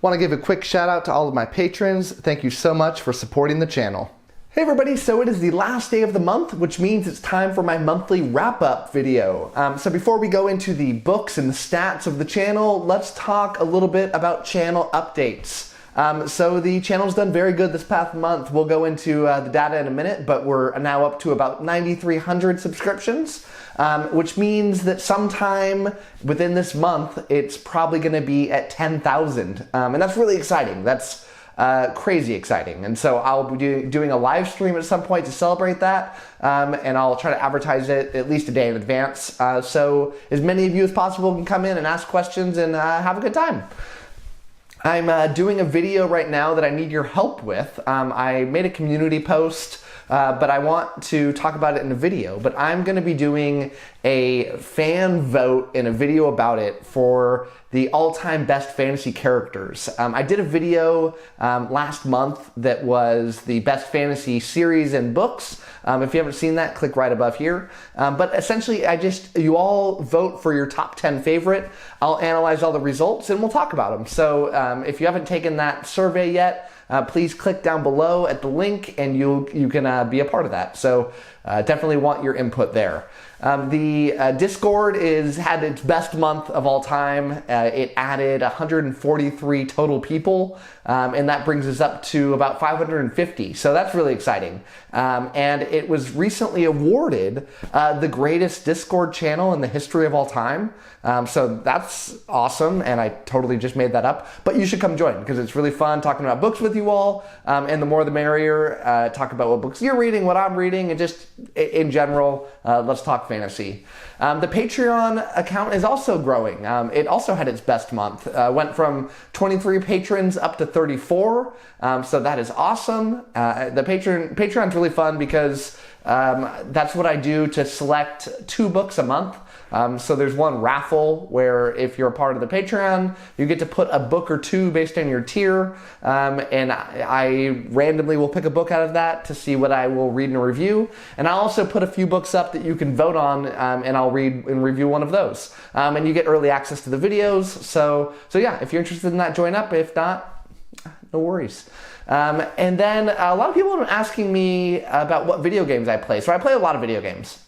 Want to give a quick shout out to all of my patrons. Thank you so much for supporting the channel. Hey everybody, so it is the last day of the month, which means it's time for my monthly wrap-up video. So before we go into the books and the stats of the channel, let's talk a little bit about channel updates. So the channel's done very good this past month. We'll go into the data in a minute, but we're now up to about 9,300 subscriptions, which means that sometime within this month, it's probably gonna be at 10,000. And that's really exciting. That's crazy exciting. And so I'll be doing a live stream at some point to celebrate that, and I'll try to advertise it at least a day in advance, so as many of you as possible can come in and ask questions and have a good time. I'm doing a video right now that I need your help with. I made a community post, but I want to talk about it in a video. But I'm going to be doing a fan vote in a video about it for the all-time best fantasy characters. I did a video last month that was the best fantasy series and books. If you haven't seen that, click right above here. But essentially, you all vote for your top 10 favorite. I'll analyze all the results and we'll talk about them. So if you haven't taken that survey yet, please click down below at the link and you can be a part of that. So definitely want your input there. The Discord had its best month of all time. It added 143 total people, and that brings us up to about 550. So that's really exciting. And it was recently awarded the greatest Discord channel in the history of all time. So that's awesome, and I totally just made that up. But you should come join because it's really fun talking about books with you all, and the more the merrier. Talk about what books you're reading, what I'm reading, and just in general, let's talk fantasy. The Patreon account is also growing. It also had its best month. Went from 23 patrons up to 34, so that is awesome. The Patreon's really fun because that's what I do to select 2 books a month. So there's one raffle where if you're a part of the Patreon, you get to put a book or 2 based on your tier, and I randomly will pick a book out of that to see what I will read and review. And I'll also put a few books up that you can vote on, and I'll read and review one of those. And you get early access to the videos. So yeah, if you're interested in that, join up. If not, no worries. And then a lot of people have been asking me about what video games I play. So I play a lot of video games.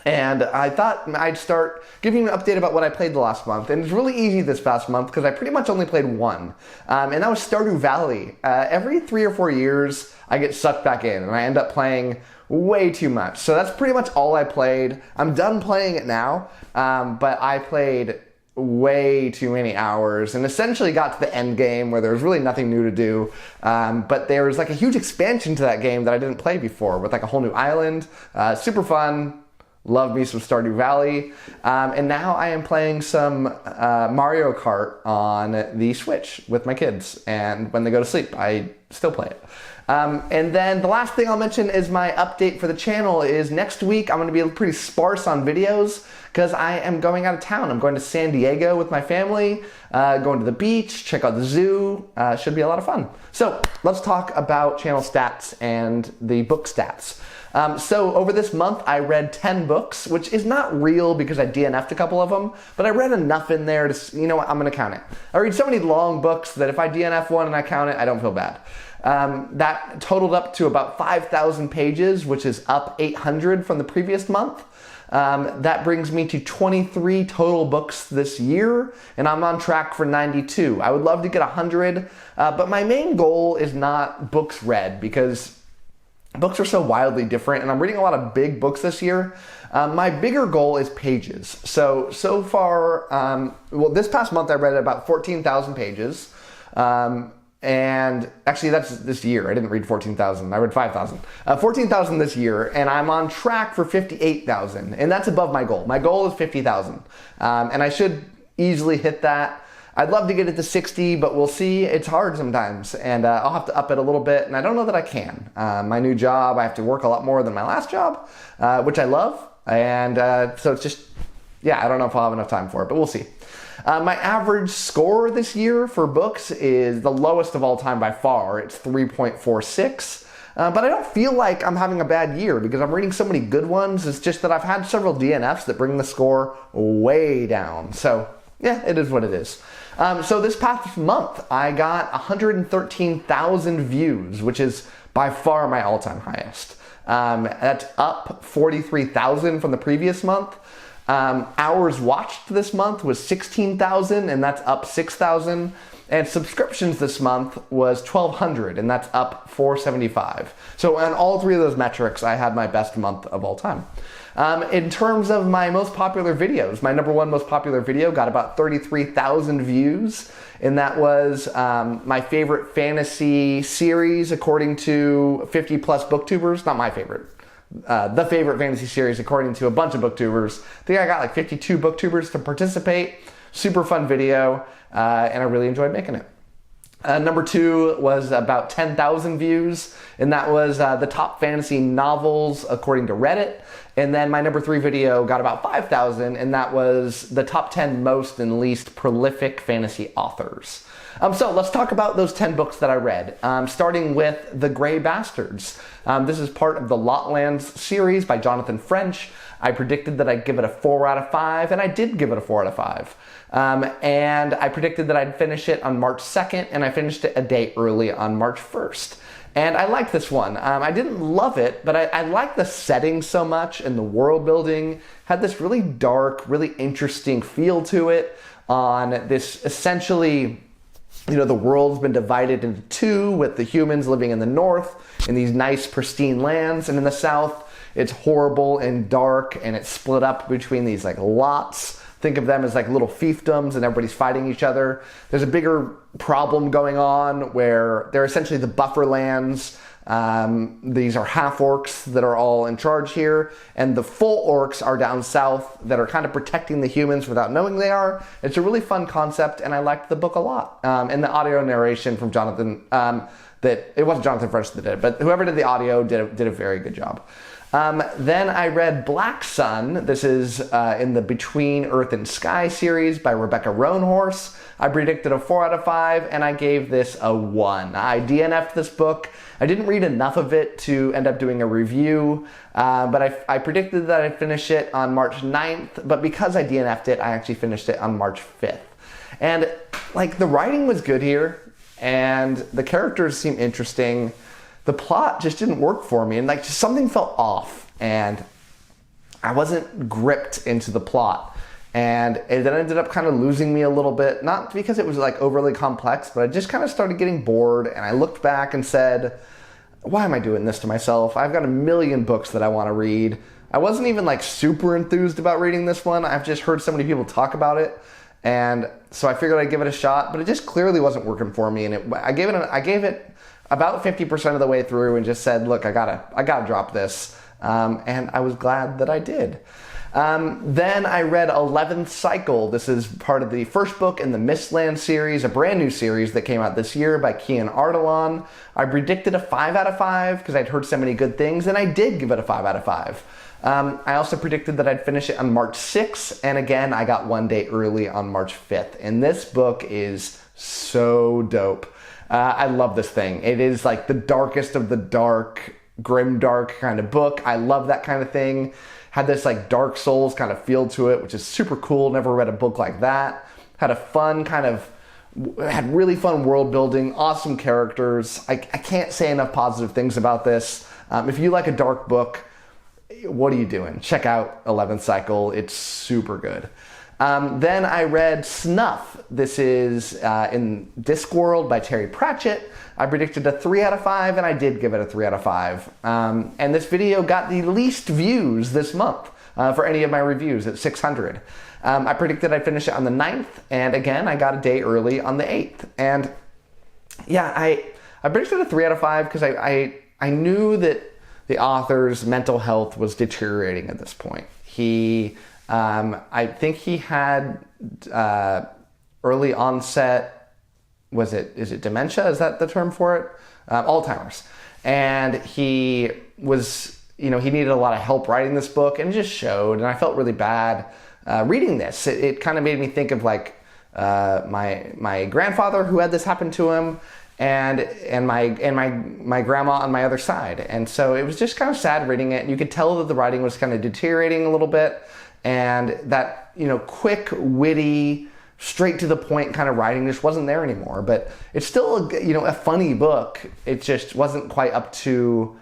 And I thought I'd start giving you an update about what I played the last month. And it's really easy this past month because I pretty much only played one. And that was Stardew Valley. Every 3 or 4 years, I get sucked back in and I end up playing way too much. So that's pretty much all I played. I'm done playing it now, but I played way too many hours and essentially got to the end game where there was really nothing new to do. But there was like a huge expansion to that game that I didn't play before with like a whole new island. Super fun. Love me some Stardew Valley. And now I am playing some Mario Kart on the Switch with my kids. And when they go to sleep, I still play it. And then the last thing I'll mention is my update for the channel is next week I'm going to be pretty sparse on videos because I am going out of town. I'm going to San Diego with my family, going to the beach, check out the zoo. Should be a lot of fun. So let's talk about channel stats and the book stats. So over this month, I read 10 books, which is not real because I DNF'd a couple of them, but I read enough in there to, you know what, I'm going to count it. I read so many long books that if I DNF one and I count it, I don't feel bad. That totaled up to about 5,000 pages, which is up 800 from the previous month. That brings me to 23 total books this year, and I'm on track for 92. I would love to get 100, but my main goal is not books read because books are so wildly different, and I'm reading a lot of big books this year. My bigger goal is pages. So far, well, this past month I read about 14,000 pages. And actually that's this year. I didn't read 14,000. I read 5,000. 14,000 this year, and I'm on track for 58,000. And that's above my goal. My goal is 50,000. And I should easily hit that. I'd love to get it to 60, but we'll see. It's hard sometimes, and I'll have to up it a little bit, and I don't know that I can. My new job, I have to work a lot more than my last job, which I love, and so it's just, yeah, I don't know if I'll have enough time for it, but we'll see. My average score this year for books is the lowest of all time by far. It's 3.46. But I don't feel like I'm having a bad year because I'm reading so many good ones. It's just that I've had several DNFs that bring the score way down. So yeah, it is what it is. So this past month, I got 113,000 views, which is by far my all-time highest. That's up 43,000 from the previous month. Hours watched this month was 16,000, and that's up 6,000. And subscriptions this month was 1,200, and that's up 475. So on all three of those metrics, I had my best month of all time. In terms of my most popular videos, my #1 most popular video got about 33,000 views, and that was my favorite fantasy series according to 50 plus booktubers. Not my favorite. The favorite fantasy series according to a bunch of booktubers. I think I got like 52 booktubers to participate. Super fun video, and I really enjoyed making it. #2 was about 10,000 views, and that was the top fantasy novels according to Reddit. And then my #3 video got about 5,000, and that was the top 10 most and least prolific fantasy authors. So let's talk about those 10 books that I read, starting with The Grey Bastards. This is part of the Lotlands series by Jonathan French. I predicted that I'd give it a 4 out of 5, and I did give it a 4 out of 5. And I predicted that I'd finish it on March 2nd, and I finished it a day early on March 1st. And I liked this one. I didn't love it, but I liked the setting so much, and the world building had this really dark, really interesting feel to it on this essentially, the world's been divided into two, with the humans living in the north in these nice pristine lands, and in the south it's horrible and dark, and it's split up between these like lots. Think of them as like little fiefdoms, and everybody's fighting each other. There's a bigger problem going on where they're essentially the buffer lands. These are half orcs that are all in charge here, and the full orcs are down south that are kind of protecting the humans without knowing they are. It's a really fun concept, and I liked the book a lot. And the audio narration from Jonathan, that it wasn't Jonathan French that did it, but whoever did the audio did a very good job. Then I read Black Sun. This is in the Between Earth and Sky series by Rebecca Roanhorse. I predicted a 4 out of 5, and I gave this a 1. I DNF'd this book. I didn't read enough of it to end up doing a review, but I predicted that I'd finish it on March 9th, but because I DNF'd it, I actually finished it on March 5th. And like the writing was good here, and the characters seemed interesting. The plot just didn't work for me, and like just something felt off, and I wasn't gripped into the plot, and it then ended up kind of losing me a little bit, not because it was like overly complex, but I just kind of started getting bored, and I looked back and said, why am I doing this to myself? I've got a million books that I want to read. I wasn't even like super enthused about reading this one. I've just heard so many people talk about it, and so I figured I'd give it a shot, but it just clearly wasn't working for me, and I gave it about 50% of the way through and just said, look, I gotta drop this. And I was glad that I did. Then I read 11th Cycle. This is part of the first book in the Mistland series, a brand new series that came out this year by 𝐂𝐮𝐲𝐻𝐻. I predicted a 5 out of 5 because I'd heard so many good things, and I did give it a 5 out of 5. I also predicted that I'd finish it on March 6th, and again, I got one day early on March 5th. And this book is so dope. I love this thing. It is like the darkest of the dark, grimdark kind of book. I love that kind of thing. Had this like Dark Souls kind of feel to it, which is super cool. Never read a book like that. Had really fun world building, awesome characters. I can't say enough positive things about this. If you like a dark book, what are you doing? Check out 11th Cycle. It's super good. Then I read Snuff. This is in Discworld by Terry Pratchett. I predicted a 3 out of 5, and I did give it a 3 out of 5. And this video got the least views this month for any of my reviews at 600. I predicted I'd finish it on the 9th, and again, I got a day early on the 8th. And yeah, I predicted a 3 out of 5 because I knew that the author's mental health was deteriorating at this point. I think he had early onset, is it dementia? Is that the term for it? Alzheimer's. And he was, he needed a lot of help writing this book, and it just showed, and I felt really bad reading this. It kind of made me think of like my grandfather who had this happen to him, and my grandma on my other side. And so it was just kind of sad reading it. You could tell that the writing was kind of deteriorating a little bit. And that, quick, witty, straight to the point kind of writing just wasn't there anymore. But it's still a funny book. It just wasn't quite up to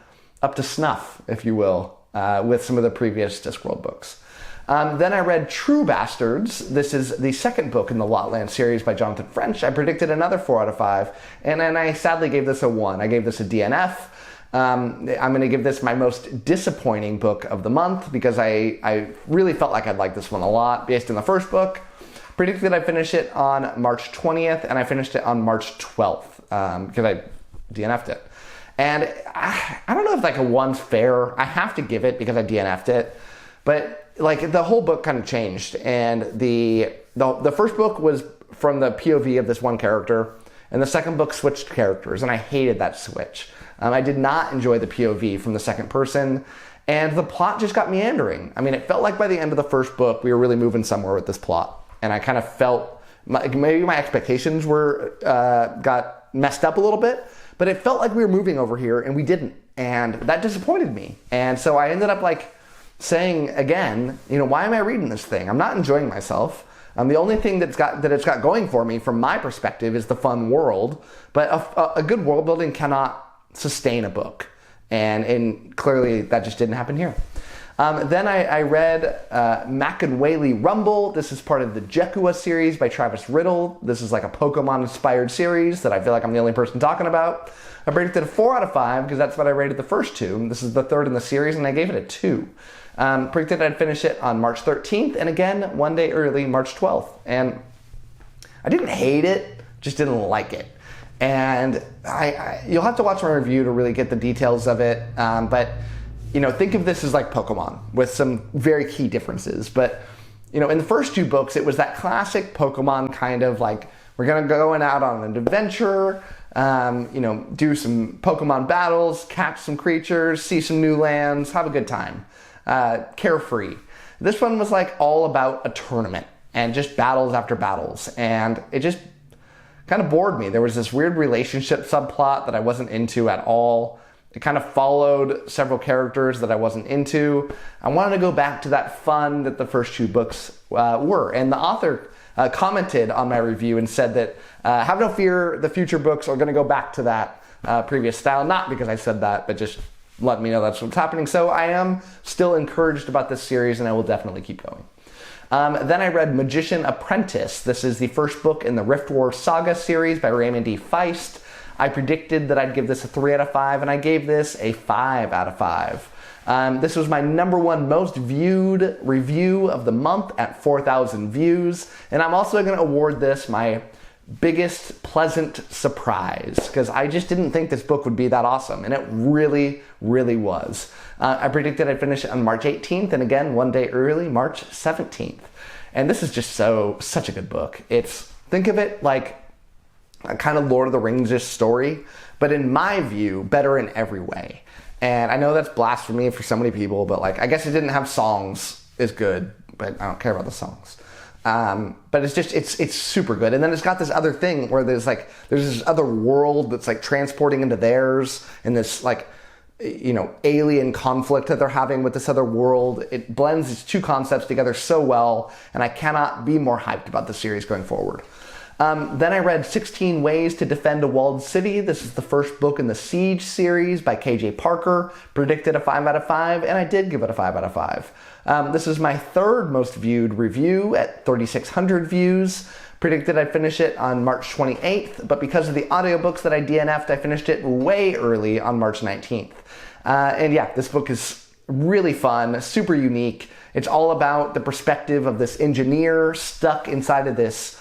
snuff, if you will, with some of the previous Discworld books. Then I read True Bastards. This is the second book in the Lotland series by Jonathan French. I predicted another 4 out of 5, and then I sadly gave this a 1. I gave this a DNF. I'm going to give this my most disappointing book of the month because I really felt like I'd like this one a lot based on the first book. Predicted I'd finish it on March 20th, and I finished it on March 12th because I DNF'd it. And I don't know if like a 1's fair. I have to give it because I DNF'd it, but like the whole book kind of changed, and the first book was from the POV of this one character, and the second book switched characters, and I hated that switch. I did not enjoy the POV from the second person, and the plot just got meandering. I mean, it felt like by the end of the first book, we were really moving somewhere with this plot, and I kind of felt maybe my expectations got messed up a little bit, but it felt like we were moving over here, and we didn't, and that disappointed me. And so I ended up saying again, why am I reading this thing? I'm not enjoying myself. The only thing that it's got going for me from my perspective is the fun world, but a good world building cannot sustain a book. And clearly that just didn't happen here. Then I read Mac&Whaley Rumble. This is part of the 𝐒𝐨𝐽𝐽 series by Travis Riddle. This is like a Pokemon-inspired series that I feel like I'm the only person talking about. I rated it a 4 out of 5 because that's what I rated the first two. This is the third in the series, and I gave it a 2. Predicted I'd finish it on March 13th, and again, one day early, March 12th. And I didn't hate it, just didn't like it. And you'll have to watch my review to really get the details of it. But think of this as like Pokemon with some very key differences. But in the first two books, it was that classic Pokemon kind of like, we're gonna go out on an adventure, do some Pokemon battles, catch some creatures, see some new lands, have a good time. Carefree. This one was like all about a tournament and just battles after battles, and it just kind of bored me. There was this weird relationship subplot that I wasn't into at all. It kind of followed several characters that I wasn't into. I wanted to go back to that fun that the first two books were, and the author commented on my review and said that have no fear, the future books are going to go back to that previous style. Not because I said that, but just let me know that's what's happening. So I am still encouraged about this series, and I will definitely keep going. Then I read Magician Apprentice. This is the first book in the Rift War Saga series by Raymond D. Feist. I predicted that I'd give this a 3 out of 5, and I gave this a 5 out of 5. This was my #1 most viewed review of the month at 4,000 views, and I'm also going to award this my biggest pleasant surprise, because I just didn't think this book would be that awesome, and it really, really was. I predicted I'd finish it on March 18th, and again, one day early, March 17th. And this is just such a good book. Think of it like a kind of Lord of the Rings-ish story, but in my view, better in every way. And I know that's blasphemy for so many people, but I guess it didn't have songs is good, but I don't care about the songs. But it's super good. And then it's got this other thing where there's this other world that's transporting into theirs, and this alien conflict that they're having with this other world. It blends these two concepts together so well, and I cannot be more hyped about the series going forward. Then I read 16 Ways to Defend a Walled City. This is the first book in the Siege series by K.J. Parker. Predicted a 5 out of 5, and I did give it a 5 out of 5. This is my third most viewed review at 3,600 views. Predicted I'd finish it on March 28th, but because of the audiobooks that I DNF'd, I finished it way early on March 19th. And yeah, this book is really fun, super unique. It's all about the perspective of this engineer stuck inside of this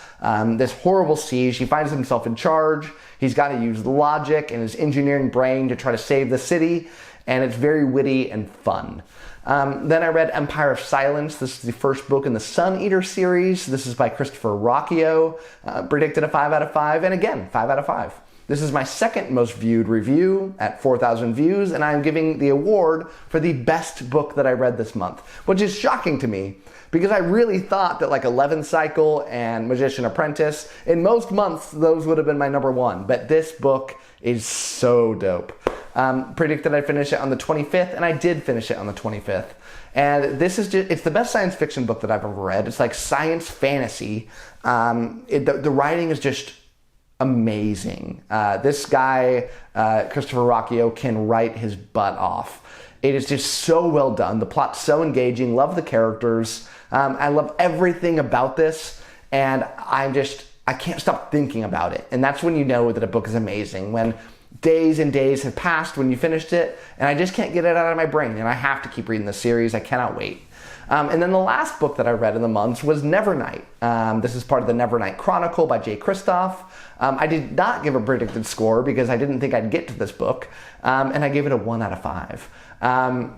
horrible siege. He finds himself in charge. He's got to use logic and his engineering brain to try to save the city, and it's very witty and fun. Then I read Empire of Silence. This is the first book in the Sun Eater series. This is by Christopher Ruocchio. Predicted a 5 out of 5, and again, 5 out of 5. This is my second most viewed review at 4,000 views, and I'm giving the award for the best book that I read this month, which is shocking to me because I really thought that 11th Cycle and Magician Apprentice, in most months, those would have been my #1, but this book is so dope. predicted I'd finish it on the 25th, and I did finish it on the 25th. And this is just, it's the best science fiction book that I've ever read. It's like science fantasy. The writing is just amazing. This guy, Christopher Ruocchio, can write his butt off. It is just so well done. The plot's so engaging. Love the characters. I love everything about this. And I can't stop thinking about it. And that's when you know that a book is amazing. When days and days have passed when you finished it, and I just can't get it out of my brain. And I have to keep reading the series. I cannot wait. And then the last book that I read in the month was Nevernight. This is part of the Nevernight Chronicle by Jay Kristoff. I did not give a predicted score because I didn't think I'd get to this book. And I gave it a 1 out of 5. I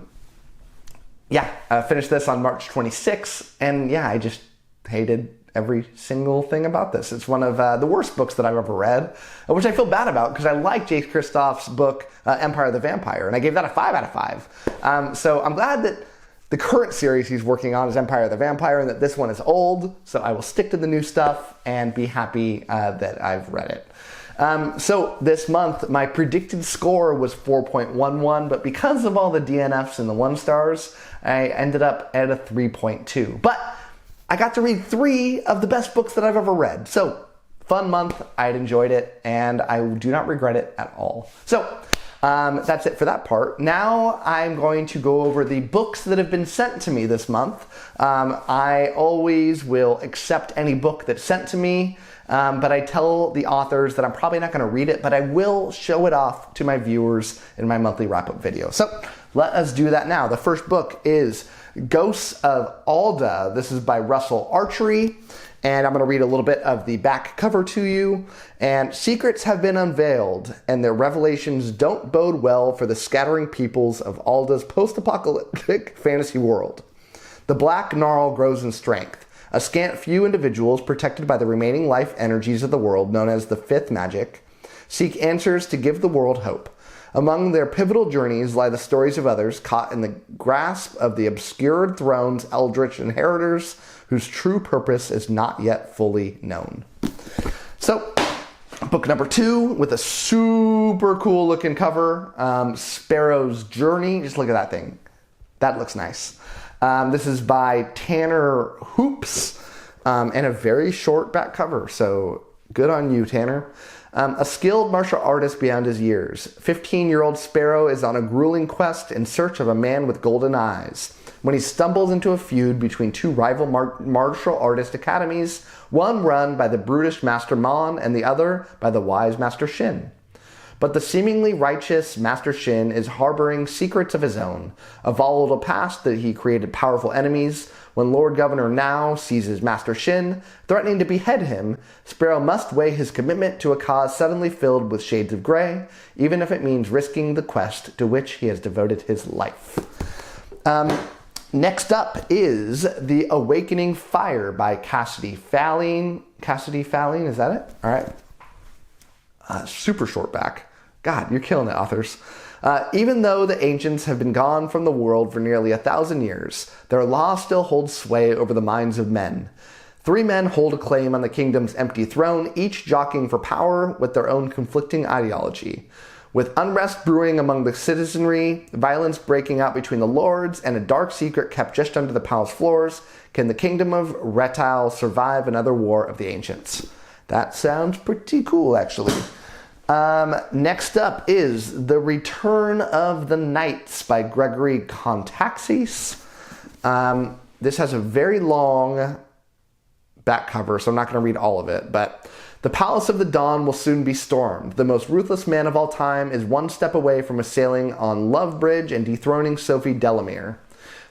finished this on March 26th. And yeah, I just hated every single thing about this. It's one of the worst books that I've ever read, which I feel bad about because I like Jay Kristoff's book, Empire of the Vampire, and I gave that a 5 out of 5. So I'm glad that the current series he's working on is Empire of the Vampire and that this one is old, so I will stick to the new stuff and be happy that I've read it. So this month, my predicted score was 4.11, but because of all the DNFs and the 1 stars, I ended up at a 3.2. But I got to read 3 of the best books that I've ever read. So, fun month, I'd enjoyed it, and I do not regret it at all. So, that's it for that part. Now I'm going to go over the books that have been sent to me this month. I always will accept any book that's sent to me, but I tell the authors that I'm probably not going to read it, but I will show it off to my viewers in my monthly wrap-up video. So, let us do that now. The first book is Ghosts of Alda. This is by Russell Archery, and I'm going to read a little bit of the back cover to you. And secrets have been unveiled, and their revelations don't bode well for the scattering peoples of Alda's post-apocalyptic fantasy world. The black gnarl grows in strength. A scant few individuals, protected by the remaining life energies of the world, known as the Fifth Magic, seek answers to give the world hope. Among their pivotal journeys lie the stories of others caught in the grasp of the obscured throne's eldritch inheritors, whose true purpose is not yet fully known. So, book number 2 with a super cool looking cover, Sparrow's Journey. Just look at that thing. That looks nice. This is by Tanner Hoops, and a very short back cover. So, good on you, Tanner. A skilled martial artist beyond his years, 15-year-old Sparrow is on a grueling quest in search of a man with golden eyes. When he stumbles into a feud between 2 rival martial artist academies, one run by the brutish Master Mon and the other by the wise Master Shin. But the seemingly righteous Master Shin is harboring secrets of his own, a volatile past that he created powerful enemies. When Lord Governor Now seizes Master Shin, threatening to behead him, Sparrow must weigh his commitment to a cause suddenly filled with shades of gray, even if it means risking the quest to which he has devoted his life. Next up is The Awakening Fire by Cassidy Falling. Cassidy Falling, is that it? All right. Super short back. God, you're killing it, authors. Even though the ancients have been gone from the world for nearly 1,000 years, their law still holds sway over the minds of men. 3 men hold a claim on the kingdom's empty throne, each jockeying for power with their own conflicting ideology. With unrest brewing among the citizenry, violence breaking out between the lords, and a dark secret kept just under the palace floors, can the kingdom of Reptile survive another war of the ancients? That sounds pretty cool, actually. Next up is The Return of the Knights by Gregory Kontaxis. This has a very long back cover, so I'm not going to read all of it, but the Palace of the Dawn will soon be stormed. The most ruthless man of all time is one step away from assailing on Lovebridge and dethroning Sophie Delamere.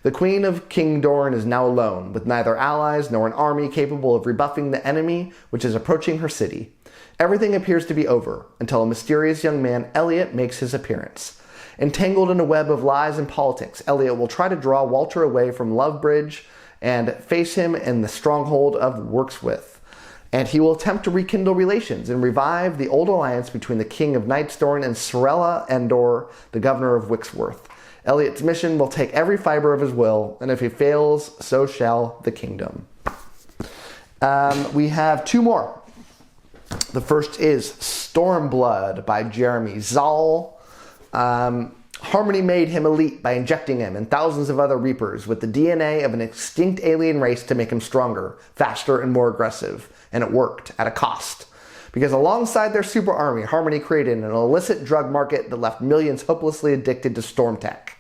The Queen of King Dorne is now alone, with neither allies nor an army capable of rebuffing the enemy which is approaching her city. Everything appears to be over, until a mysterious young man, Elliot, makes his appearance. Entangled in a web of lies and politics, Elliot will try to draw Walter away from Lovebridge and face him in the stronghold of Workswith. And he will attempt to rekindle relations and revive the old alliance between the King of Nightstorn and Sorella Endor, the governor of Wixworth. Elliot's mission will take every fiber of his will, and if he fails, so shall the kingdom. We have 2 more. The first is Stormblood by Jeremy Zahl. Harmony made him elite by injecting him and thousands of other Reapers with the DNA of an extinct alien race to make him stronger, faster, and more aggressive. And it worked, at a cost. Because alongside their super army, Harmony created an illicit drug market that left millions hopelessly addicted to storm tech.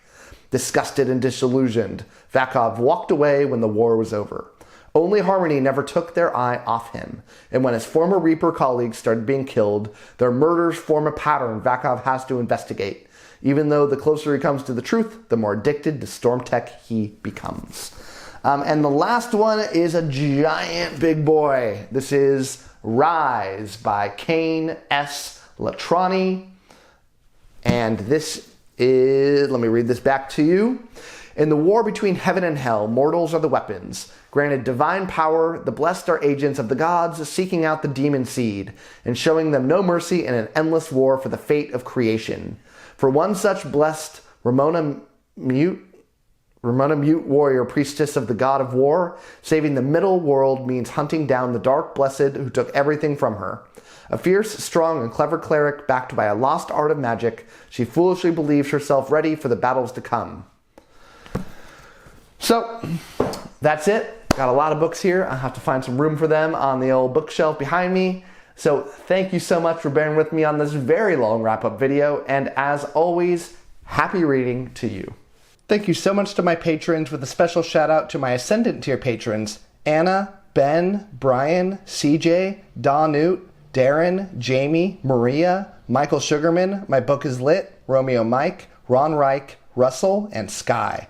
Disgusted and disillusioned, Vakov walked away when the war was over. Only Harmony never took their eye off him, and when his former Reaper colleagues started being killed, their murders form a pattern Vakov has to investigate. Even though the closer he comes to the truth, the more addicted to storm tech he becomes. And the last one is a giant big boy. This is Rise by Kane S. Latrani. And this is, let me read this back to you. In the war between heaven and hell, mortals are the weapons. Granted divine power, the blessed are agents of the gods, seeking out the demon seed, and showing them no mercy in an endless war for the fate of creation. For one such blessed, Ramona Mute warrior, priestess of the god of war, saving the middle world means hunting down the dark blessed who took everything from her. A fierce, strong, and clever cleric backed by a lost art of magic, she foolishly believes herself ready for the battles to come. So, that's it. Got a lot of books here. I have to find some room for them on the old bookshelf behind me. So thank you so much for bearing with me on this very long wrap-up video, and as always, happy reading to you. Thank you so much to my patrons, with a special shout out to my Ascendant tier patrons, Anna, Ben, Brian, CJ, Dawnute, Darren, Jamie, Maria, Michael Sugarman, My Book is Lit, Romeo Mike, Ron Reich, Russell, and Sky.